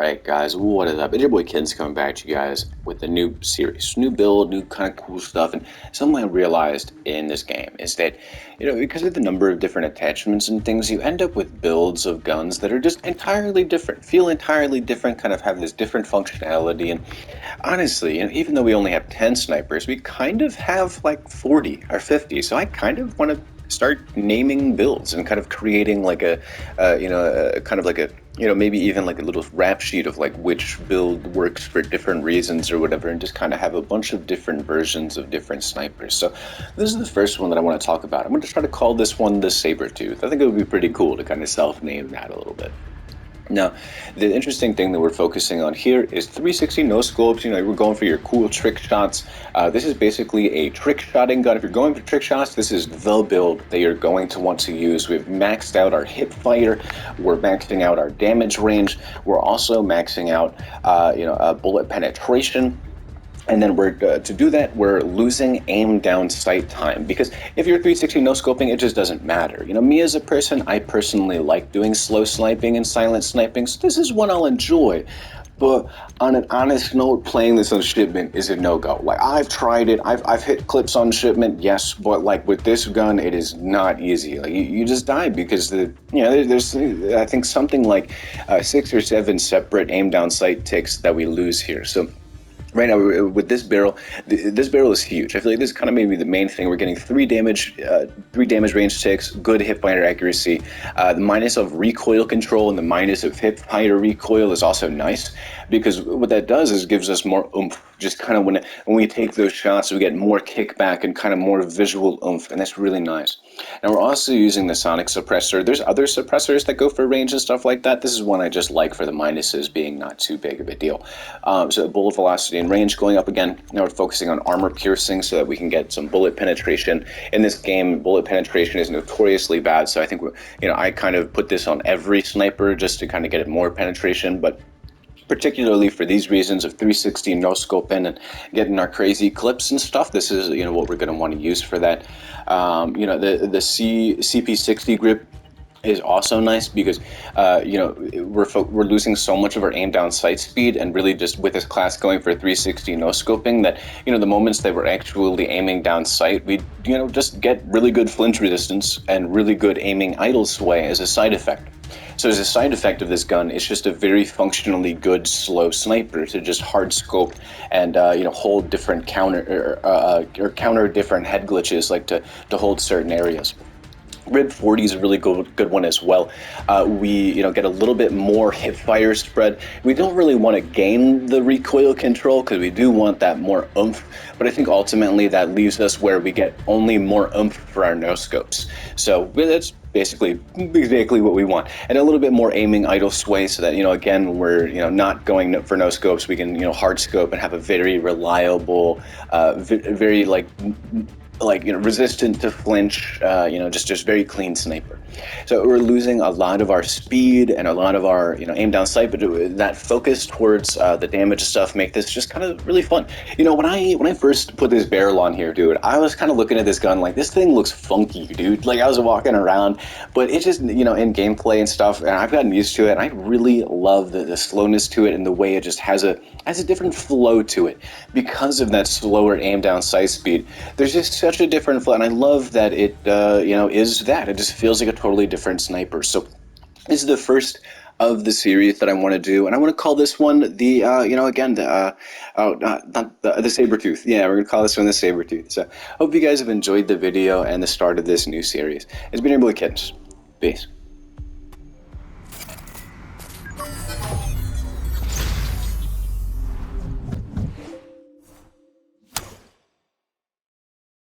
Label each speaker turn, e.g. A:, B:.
A: Alright guys, what is up? It's your boy Ken's coming back to you guys with a new series, new build, new kind of cool stuff. And something I realized in this game is that, because of the number of different attachments and things, you end up with builds of guns that are just entirely different, feel entirely different, kind of have this different functionality. And honestly, even though we only have 10 snipers, we kind of have like 40 or 50. So I kind of want to start naming builds and kind of creating like kind of like a, maybe even like a little rap sheet of like which build works for different reasons or whatever, and just kind of have a bunch of different versions of different snipers. So this is the first one that I want to talk about. I'm going to try to call this one the Saber-Tooth. I think it would be pretty cool to kind of self-name that a little bit. Now, the interesting thing that we're focusing on here is 360 no scopes. We're going for your cool trick shots. This is basically a trick shotting gun. If you're going for trick shots, this is the build that you're going to want to use. We've maxed out our hip fire. We're maxing out our damage range. We're also maxing out, bullet penetration. And then to do that, we're losing aim down sight time, because if you're 360 no scoping, it just doesn't matter. Me as a person, I personally like doing slow sniping and silent sniping, so this is one I'll enjoy. But on an honest note, playing this on shipment is a no-go. Like, I've tried it, I've hit clips on shipment, yes, but like with this gun, it is not easy. Like, you just die because there's I think something like 6 or 7 separate aim down sight ticks that we lose here. So right now, with this barrel is huge. I feel like this is kind of maybe the main thing. We're getting 3 damage range ticks, good hip fire accuracy. The minus of recoil control and the minus of hip fire recoil is also nice, because what that does is gives us more oomph. Just kind of when we take those shots, we get more kickback and kind of more visual oomph, and that's really nice. And we're also using the sonic suppressor. There's other suppressors that go for range and stuff like that. This is one I just like for the minuses being not too big of a deal. So bullet velocity and range going up again. Now we're focusing on armor piercing so that we can get some bullet penetration. In this game, bullet penetration is notoriously bad, so I think I kind of put this on every sniper just to kind of get it more penetration, but particularly for these reasons of 360 no scoping and getting our crazy clips and stuff, this is what we're going to want to use for that. The CP60 grip is also nice because we're losing so much of our aim down sight speed, and really just with this class going for 360 no scoping, that the moments that we're actually aiming down sight, we just get really good flinch resistance and really good aiming idle sway as a side effect. So as a side effect of this gun, it's just a very functionally good slow sniper to just hard scope and hold different counter different head glitches, like to hold certain areas. Rib 40 is a really good one as well. We get a little bit more hip fire spread. We don't really want to gain the recoil control because we do want that more oomph, but I think ultimately that leaves us where we get only more oomph for our no scopes. So that's basically exactly what we want, and a little bit more aiming idle sway, so that again, we're not going for no scopes. We can hard scope and have a very reliable, very resistant to flinch, just very clean sniper. So we're losing a lot of our speed and a lot of our aim down sight, but that focus towards the damage stuff make this just kind of really fun. When I first put this barrel on here, dude, I was kind of looking at this gun like, this thing looks funky, dude. Like, I was walking around, but it just in gameplay and stuff, and I've gotten used to it, and I really love the slowness to it and the way it just has a different flow to it because of that slower aim down sight speed. There's just such a different flow, and I love that it is that. It just feels like a totally different sniper. So this is the first of the series that I want to do, and I want to call this one the the Saber-Tooth. Yeah, we're gonna call this one the Saber-Tooth. So hope you guys have enjoyed the video and the start of this new series. It's been your boy Kids. Peace.